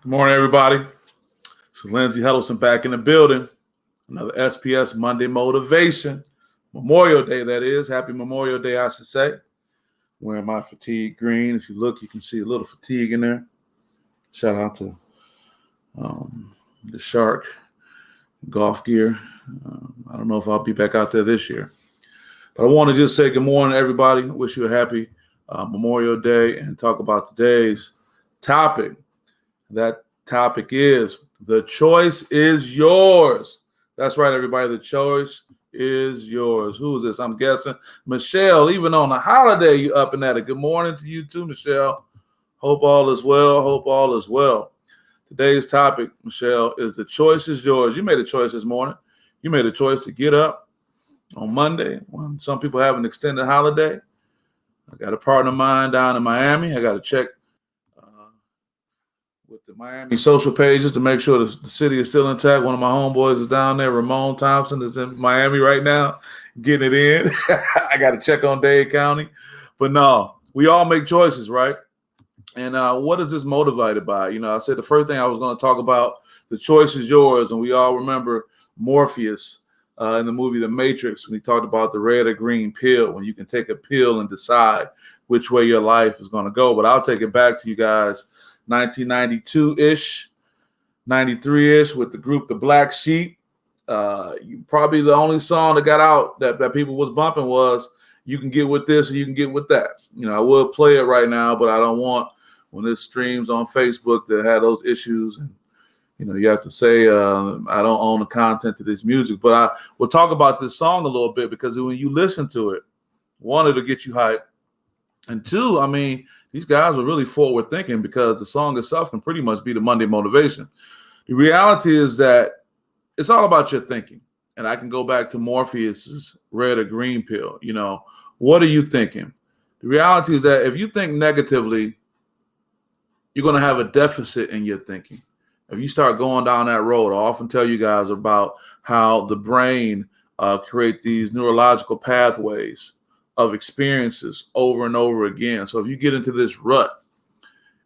Good morning, everybody. This is Lindsey Huddleston back in the building. Another SPS Monday Motivation. Memorial Day, that is. Happy Memorial Day, I should say. Wearing my fatigue green. If you look, you can see a little fatigue in there. Shout out to the Shark golf gear. I don't know if I'll be back out there this year. But I want to just say good morning, everybody. Wish you a happy Memorial Day and talk about today's topic. That topic is the choice is yours. That's right, everybody. The choice is yours. Who is this? I'm guessing Michelle. Even on a holiday, you up and at it. Good morning to you too, Michelle. Hope all is well. Hope all is well. Today's topic, Michelle, is the choice is yours. You made a choice this morning. You made a choice to get up on Monday when some people have an extended holiday. I got a partner of mine down in Miami. I got to check with the Miami social pages to make sure the city is still intact. One of my homeboys is down there. Ramon Thompson is in Miami right now, getting it in. I got to check on Dade County. But no, we all make choices, right? And what is this motivated by? You know, I said the first thing I was going to talk about, the choice is yours. And we all remember Morpheus in the movie The Matrix when he talked about the red or green pill, when you can take a pill and decide which way your life is going to go. But I'll take it back to you guys. 1992-ish, 93-ish with the group The Black Sheep. Probably the only song that got out that people was bumping was You Can Get With This or You Can Get With That. You know, I will play it right now, but I don't want when this streams on Facebook to have those issues. And, you know, you have to say I don't own the content to this music. But we'll talk about this song a little bit because when you listen to it, one, it'll get you hyped. And two, I mean, these guys are really forward thinking because the song itself can pretty much be the Monday motivation. The reality is that it's all about your thinking. And I can go back to Morpheus's red or green pill. You know, what are you thinking? The reality is that if you think negatively, you're going to have a deficit in your thinking. If you start going down that road, I often tell you guys about how the brain create these neurological pathways of experiences over and over again. So if you get into this rut,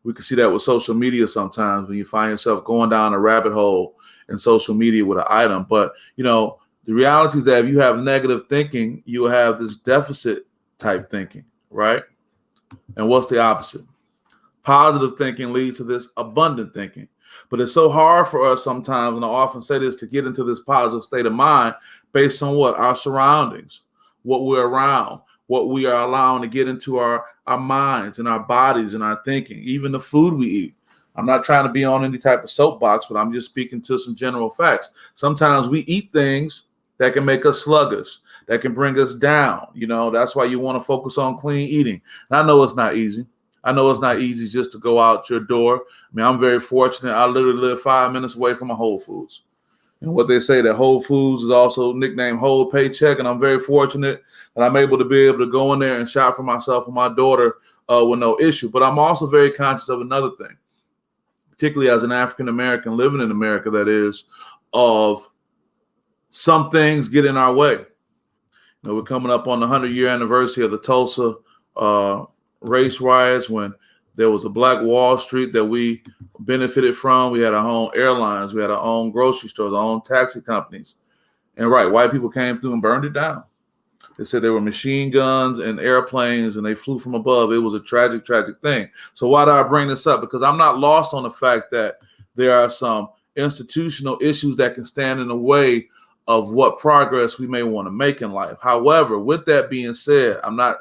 we can see that with social media sometimes when you find yourself going down a rabbit hole in social media with an item. But, you know, the reality is that if you have negative thinking, you will have this deficit type thinking, right? And what's the opposite? Positive thinking leads to this abundant thinking. But it's so hard for us sometimes, and I often say this, to get into this positive state of mind based on what? Our surroundings, what we're around, what we are allowing to get into our minds and our bodies and our thinking, even the food we eat. I'm not trying to be on any type of soapbox, but I'm just speaking to some general facts. Sometimes we eat things that can make us sluggish, that can bring us down. You know, that's why you want to focus on clean eating. And I know it's not easy. I know it's not easy just to go out your door. I mean, I'm very fortunate. I literally live 5 minutes away from a Whole Foods. And what they say that Whole Foods is also nicknamed Whole Paycheck. And I'm very fortunate that I'm able to go in there and shop for myself and my daughter with no issue. But I'm also very conscious of another thing, particularly as an African-American living in America, that is, of some things get in our way. You know, we're coming up on the 100-year anniversary of the Tulsa race riots when there was a Black Wall Street that we benefited from. We had our own airlines. We had our own grocery stores, our own taxi companies. And right, white people came through and burned it down. They said there were machine guns and airplanes and they flew from above. It was a tragic, tragic thing. So why do I bring this up? Because I'm not lost on the fact that there are some institutional issues that can stand in the way of what progress we may want to make in life. However, with that being said, I'm not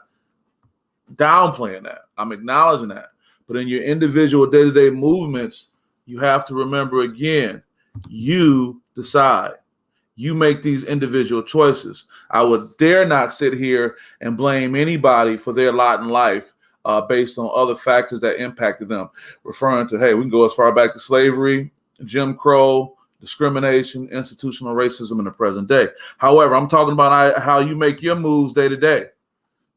downplaying that. I'm acknowledging that. But in your individual day-to-day movements, you have to remember again, you decide. You make these individual choices. I would dare not sit here and blame anybody for their lot in life based on other factors that impacted them. Referring to, hey, we can go as far back to slavery, Jim Crow, discrimination, institutional racism in the present day. However, I'm talking about how you make your moves day to day.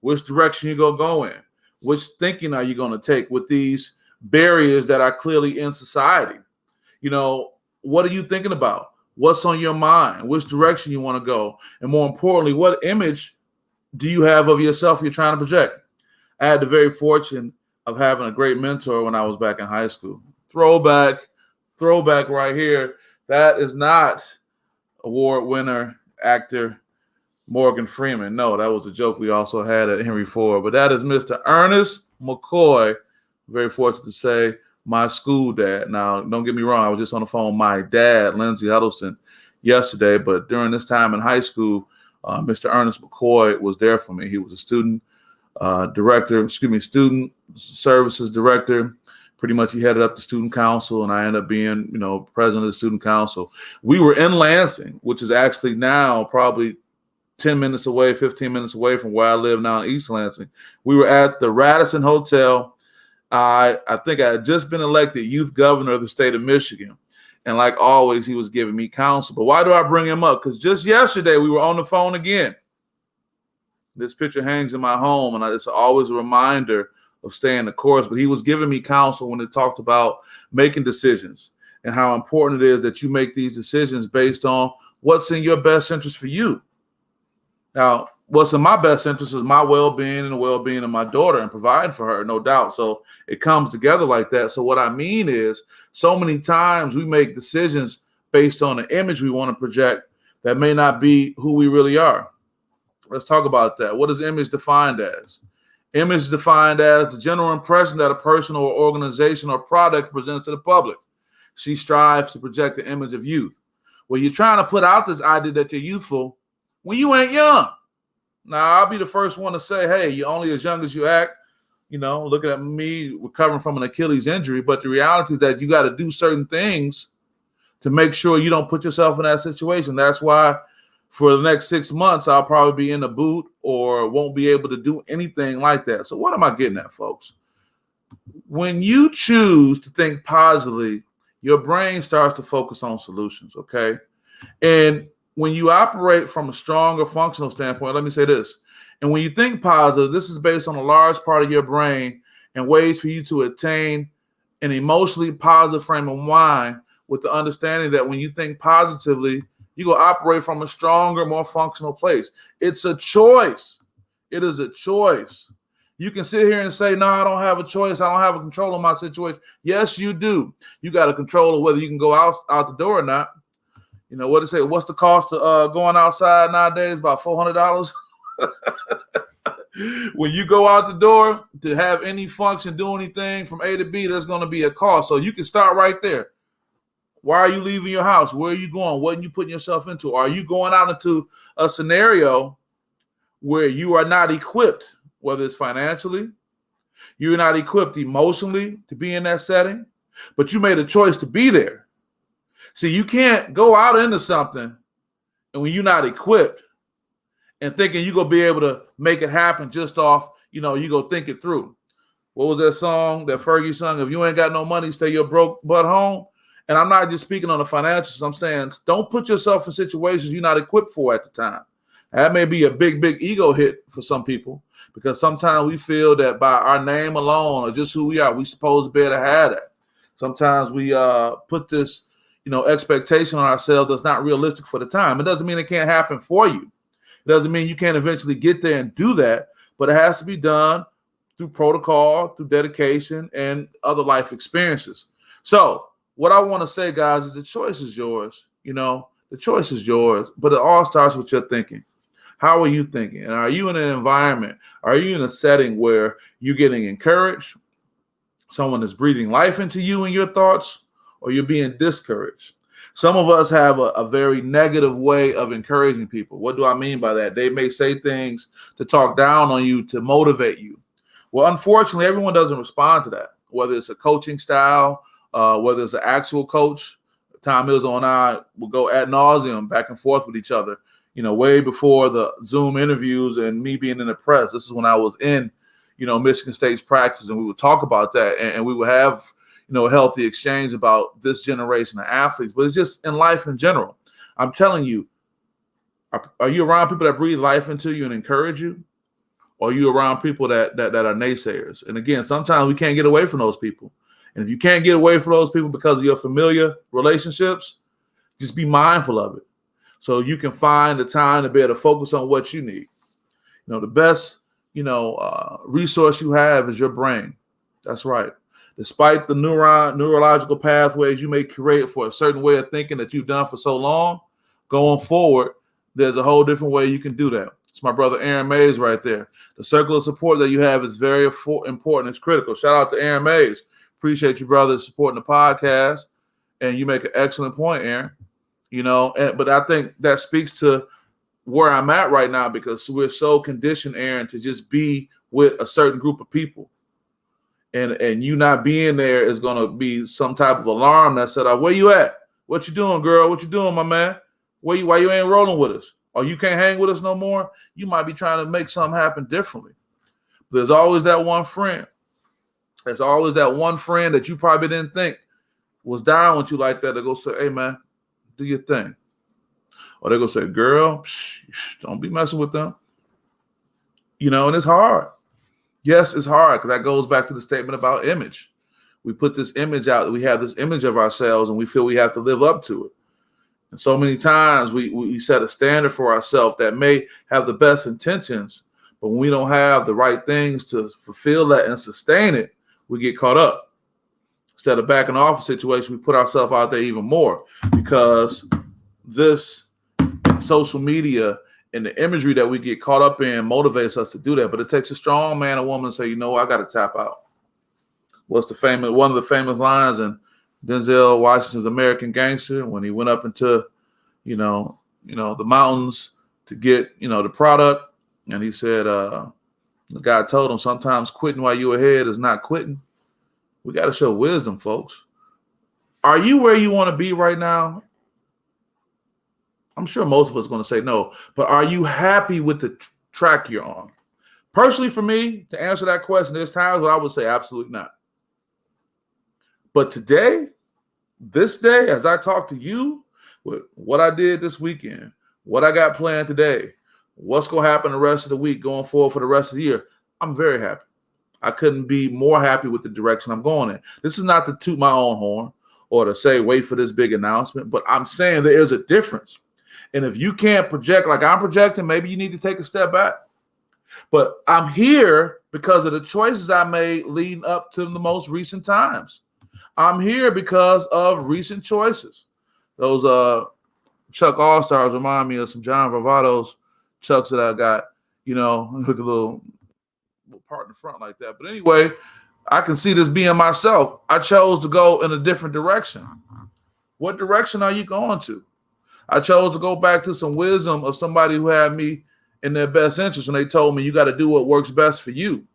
Which direction you gonna go in? Which thinking are you gonna take with these barriers that are clearly in society? You know, what are you thinking about? What's on your mind? Which direction you want to go? And more importantly, what image do you have of yourself you're trying to project? I had the very fortune of having a great mentor when I was back in high school. Throwback, throwback right here. That is not award winner actor Morgan Freeman. No, that was a joke we also had at Henry Ford. But that is Mr. Ernest McCoy. Very fortunate to say, my school dad. Now, don't get me wrong. I was just on the phone with my dad, Lindsey Huddleston, yesterday. But during this time in high school, Mr. Ernest McCoy was there for me. He was a student student services director. Pretty much he headed up the student council, and I ended up being, president of the student council. We were in Lansing, which is actually now probably 10 minutes away, 15 minutes away from where I live now in East Lansing. We were at the Radisson Hotel. I think I had just been elected youth governor of the state of Michigan. And like always, he was giving me counsel. But why do I bring him up? Because just yesterday, we were on the phone again. This picture hangs in my home, and it's always a reminder of staying the course. But he was giving me counsel when it talked about making decisions and how important it is that you make these decisions based on what's in your best interest for you. Now, what's in my best interest is my well-being and the well-being of my daughter and providing for her, no doubt. So it comes together like that. So what I mean is, so many times we make decisions based on the image we want to project that may not be who we really are. Let's talk about that. What is image defined as? Image is defined as the general impression that a person or organization or product presents to the public. She strives to project the image of youth. Well, you're trying to put out this idea that you're youthful when you ain't young. Now, I'll be the first one to say, hey, you're only as young as you act. Looking at me recovering from an Achilles injury. But the reality is that you got to do certain things to make sure you don't put yourself in that situation. That's why for the next 6 months, I'll probably be in a boot or won't be able to do anything like that. So what am I getting at, folks? When you choose to think positively, your brain starts to focus on solutions, okay? And when you operate from a stronger functional standpoint, let me say this. And when you think positive, this is based on a large part of your brain and ways for you to attain an emotionally positive frame of mind with the understanding that when you think positively, you go operate from a stronger, more functional place. It's a choice. It is a choice. You can sit here and say, no, I don't have a choice. I don't have a control of my situation. Yes, you do. You got a control of whether you can go out the door or not. What they say, what's the cost of going outside nowadays? About $400. When you go out the door to have any function, do anything from A to B, there's going to be a cost. So you can start right there. Why are you leaving your house? Where are you going? What are you putting yourself into? Are you going out into a scenario where you are not equipped, whether it's financially, you're not equipped emotionally to be in that setting, but you made a choice to be there? See, you can't go out into something and when you're not equipped and thinking you're going to be able to make it happen just off, you go think it through. What was that song that Fergie sung? If you ain't got no money, stay your broke butt home. And I'm not just speaking on the financials. I'm saying don't put yourself in situations you're not equipped for at the time. That may be a big, big ego hit for some people because sometimes we feel that by our name alone or just who we are, we're supposed to be able to have that. Sometimes we put this, expectation on ourselves that's not realistic for the time. It doesn't mean it can't happen for you. It doesn't mean you can't eventually get there and do that, but it has to be done through protocol, through dedication, and other life experiences. So what I want to say, guys, is the choice is yours. The choice is yours, but it all starts with your thinking. How are you thinking? And are you in an environment? Are you in a setting where you're getting encouraged? Someone is breathing life into you and your thoughts, or you're being discouraged? Some of us have a very negative way of encouraging people. What do I mean by that? They may say things to talk down on you, to motivate you. Well, unfortunately, everyone doesn't respond to that, whether it's a coaching style, whether it's an actual coach. Tom Izzo and I will go ad nauseum back and forth with each other, way before the Zoom interviews and me being in the press. This is when I was in, Michigan State's practice, and we would talk about that, and we would have, a healthy exchange about this generation of athletes, but it's just in life in general. I'm telling you, are you around people that breathe life into you and encourage you? Or are you around people that are naysayers? And again, sometimes we can't get away from those people. And if you can't get away from those people because of your familiar relationships, just be mindful of it so you can find the time to be able to focus on what you need. The best, resource you have is your brain. That's right. Despite the neurological pathways you may create for a certain way of thinking that you've done for so long, going forward, there's a whole different way you can do that. It's my brother Aaron Mays right there. The circle of support that you have is very important. It's critical. Shout out to Aaron Mays. Appreciate you, brother, supporting the podcast. And you make an excellent point, Aaron. But I think that speaks to where I'm at right now, because we're so conditioned, Aaron, to just be with a certain group of people. And you not being there is going to be some type of alarm that said, where you at? What you doing, girl? What you doing, my man? Why you ain't rolling with us? Or you can't hang with us no more? You might be trying to make something happen differently. There's always that one friend. There's always that one friend that you probably didn't think was down with you like that go say, hey, man, do your thing. Or they go say, girl, don't be messing with them. And it's hard. Yes, it's hard, because that goes back to the statement about image. We put this image out. We have this image of ourselves, and we feel we have to live up to it. And so many times we set a standard for ourselves that may have the best intentions, but when we don't have the right things to fulfill that and sustain it, we get caught up. Instead of backing off a situation, we put ourselves out there even more, because this social media and the imagery that we get caught up in motivates us to do that. But it takes a strong man or woman to say, I got to tap out. One of the famous lines in Denzel Washington's American Gangster, when he went up into, the mountains to get, the product. And he said, the guy told him, sometimes quitting while you're ahead is not quitting. We got to show wisdom, folks. Are you where you want to be right now? I'm sure most of us are going to say no, but are you happy with the track you're on? Personally, for me, to answer that question, there's times where I would say absolutely not. But today, this day, as I talk to you, with what I did this weekend, what I got planned today, what's going to happen the rest of the week going forward for the rest of the year, I'm very happy. I couldn't be more happy with the direction I'm going in. This is not to toot my own horn or to say, wait for this big announcement, but I'm saying there is a difference. And if you can't project like I'm projecting, maybe you need to take a step back. But I'm here because of the choices I made leading up to the most recent times. I'm here because of recent choices. Those Chuck All-Stars remind me of some John Varvatos Chucks that I got, with the little part in the front like that. But anyway, I can see this being myself. I chose to go in a different direction. What direction are you going to? I chose to go back to some wisdom of somebody who had me in their best interest when they told me you got to do what works best for you.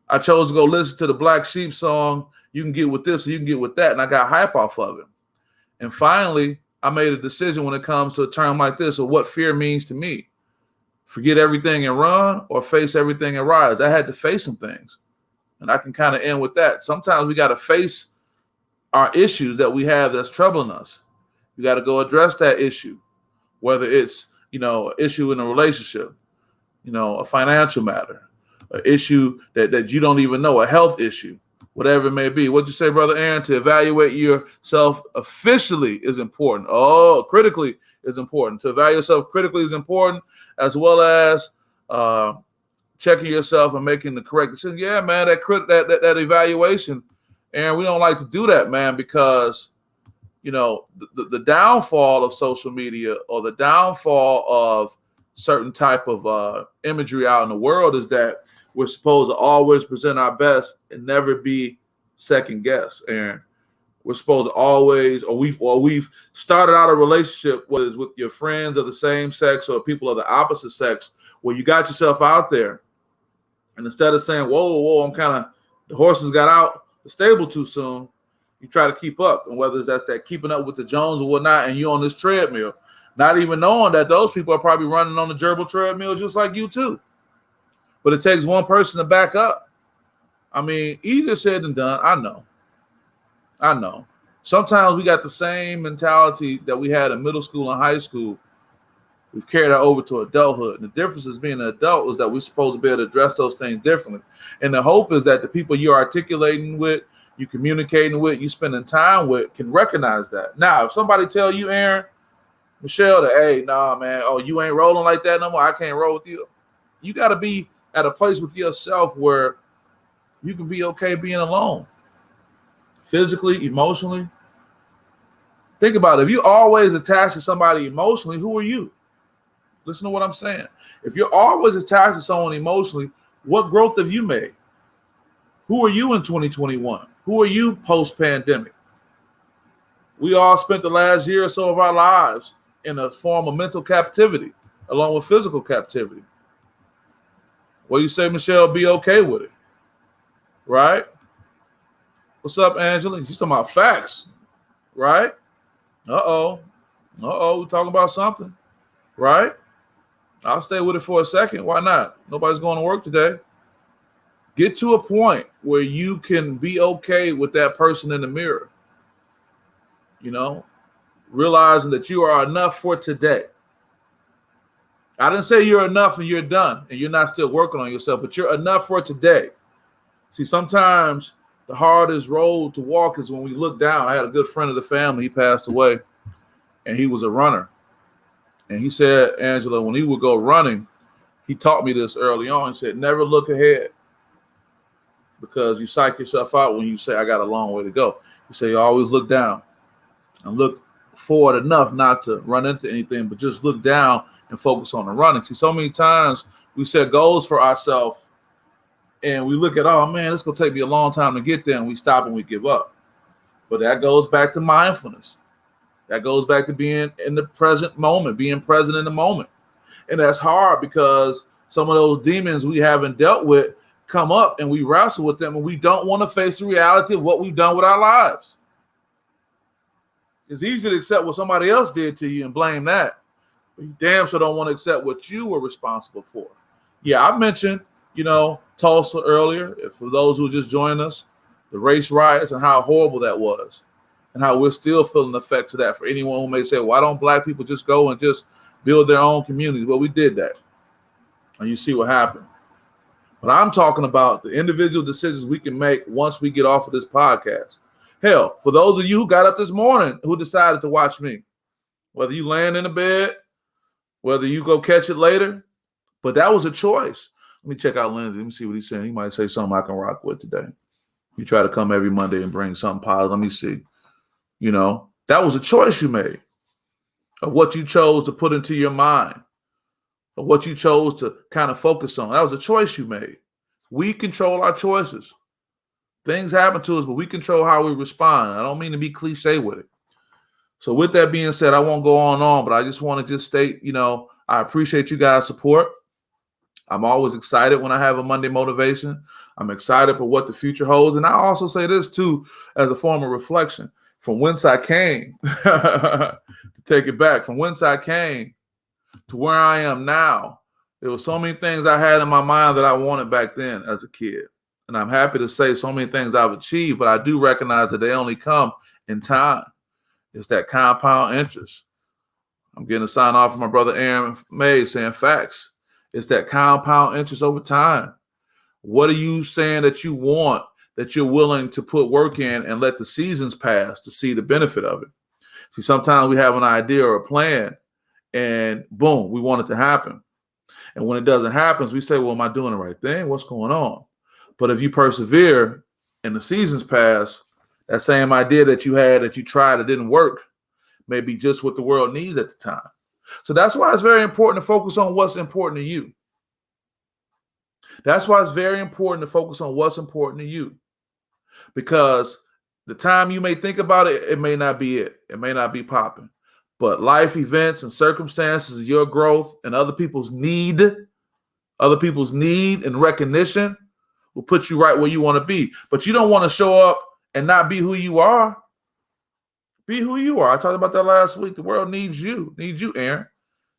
I chose to go listen to the Black Sheep song, you can get with this or you can get with that, and I got hype off of it. And finally, I made a decision when it comes to a term like this of what fear means to me. Forget everything and run, or face everything and rise. I had to face some things, and I can kind of end with that. Sometimes we got to face our issues that we have that's troubling us. You got to go address that issue, whether it's, an issue in a relationship, a financial matter, an issue that you don't even know, a health issue, whatever it may be. What'd you say, Brother Aaron? To evaluate yourself officially is important. Critically is important. To evaluate yourself critically is important, as well as checking yourself and making the correct decision. Yeah, man, that evaluation, Aaron, we don't like to do that, man, because the downfall of social media or the downfall of certain type of imagery out in the world is that we're supposed to always present our best and never be second guessed. And we're supposed to always, or we've started out a relationship, whether it's with your friends of the same sex or people of the opposite sex, where you got yourself out there, and instead of saying, whoa, the horses got out the stable too soon, you try to keep up. And whether that's that keeping up with the Jones or whatnot, and you on this treadmill, not even knowing that those people are probably running on the gerbil treadmill just like you too. But it takes one person to back up. I mean, easier said than done. I know. Sometimes we got the same mentality that we had in middle school and high school. We've carried that over to adulthood. And the difference is being an adult is that we're supposed to be able to address those things differently. And the hope is that the people you're articulating with, you communicating with, you spending time with can recognize that. Now, if somebody tell you, Aaron, Michelle, that, hey, nah, man, you ain't rolling like that no more, I can't roll with you. You got to be at a place with yourself where You can be okay being alone. Physically, emotionally. Think about it. If you always attached to somebody emotionally, who are you? Listen to what I'm saying. If you're always attached to someone emotionally, what growth have you made? Who are you in 2021? Who are you post-pandemic? We all spent the last year or so of our lives in a form of mental captivity, along with physical captivity. Well, you say, Michelle, be okay with it, right? What's up, Angela? She's talking about facts, right? Uh-oh. We're talking about something, right? I'll stay with it for a second. Why not? Nobody's going to work today. Get to a point where you can be okay with that person in the mirror. You know, realizing that you are enough for today. I didn't say you're enough and you're done and you're not still working on yourself, but you're enough for today. See, sometimes the hardest road to walk is when we look down. I had a good friend of the family. He passed away, and he was a runner. And he said, Angela, when he would go running, he taught me this early on. He said, never look ahead, because you psych yourself out when you say, I got a long way to go. He said, you always look down and look forward enough not to run into anything, but just look down and focus on the running. See, so many times we set goals for ourselves and we look at, oh man, it's going to take me a long time to get there, and we stop and we give up. But that goes back to mindfulness. That goes back to being in the present moment, being present in the moment. And that's hard because some of those demons we haven't dealt with come up and we wrestle with them, and we don't want to face the reality of what we've done with our lives. It's easy to accept what somebody else did to you and blame that, but you damn sure don't want to accept what you were responsible for. Yeah, I mentioned, Tulsa earlier. For those who just joined us, the race riots and how horrible that was, and how we're still feeling the effects of that. For anyone who may say, why don't black people just go and just build their own communities? Well, we did that, and you see what happened. But I'm talking about the individual decisions we can make once we get off of this podcast. Hell, for those of you who got up this morning who decided to watch me, whether you laying in the bed, whether you go catch it later, but that was a choice. Let me check out Lindsay. Let me see what he's saying. He might say something I can rock with today. You try to come every Monday and bring something positive. Let me see. That was a choice you made of what you chose to put into your mind, of what you chose to kind of focus on. That was a choice you made. We control our choices. Things happen to us, but we control how we respond. I don't mean to be cliche with it. So with that being said, I won't go on, but I just want to just state, I appreciate you guys' support. I'm always excited when I have a Monday motivation. I'm excited for what the future holds. And I also say this too, as a form of reflection, from whence I came, to take it back, from whence I came to where I am now. There were so many things I had in my mind that I wanted back then as a kid. And I'm happy to say so many things I've achieved, but I do recognize that they only come in time. It's that compound interest. I'm getting a sign off from my brother Aaron May saying facts. It's that compound interest over time. What are you saying that you want, that you're willing to put work in and let the seasons pass to see the benefit of it? See, sometimes we have an idea or a plan and boom, we want it to happen. And when it doesn't happen, we say, well, am I doing the right thing? What's going on? But if you persevere and the seasons pass, that same idea that you had, that you tried, it didn't work, may be just what the world needs at the time. So that's why it's very important to focus on what's important to you. That's why it's very important to focus on what's important to you. Because the time you may think about it, it may not be it. It may not be popping. But life events and circumstances, your growth and other people's need and recognition will put you right where you want to be. But you don't want to show up and not be who you are. Be who you are. I talked about that last week. The world needs you. Needs you, Aaron.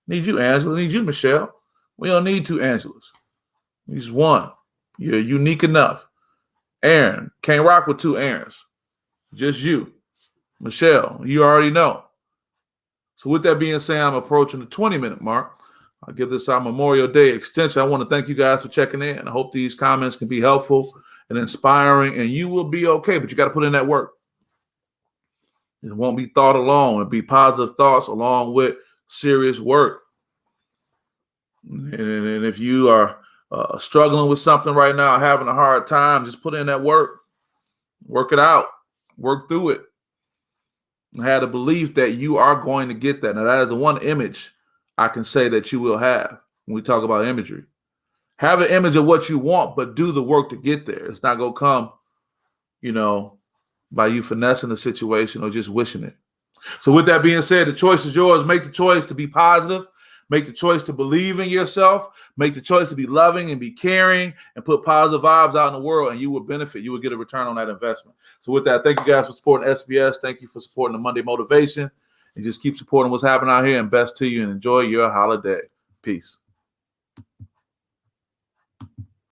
Needs you, Angela. Needs you, Michelle. We don't need two Angelas. Needs one. You're unique enough. Aaron, can't rock with two Aarons. Just you. Michelle, you already know. So with that being said, I'm approaching the 20-minute mark. I'll give this our Memorial Day extension. I want to thank you guys for checking in. I hope these comments can be helpful and inspiring, and you will be okay, but you got to put in that work. It won't be thought alone. It'll be positive thoughts along with serious work. And if you are struggling with something right now, having a hard time, just put in that work it out, work through it. And have the belief that you are going to get that. Now, that is the one image I can say that you will have when we talk about imagery. Have an image of what you want, but do the work to get there. It's not going to come, by you finessing the situation or just wishing it. So with that being said, the choice is yours. Make the choice to be positive. Make the choice to believe in yourself. Make the choice to be loving and be caring and put positive vibes out in the world, and you will benefit. You will get a return on that investment. So with that, thank you guys for supporting SPS. Thank you for supporting the Monday Motivation. And just keep supporting what's happening out here, and best to you, and enjoy your holiday. Peace.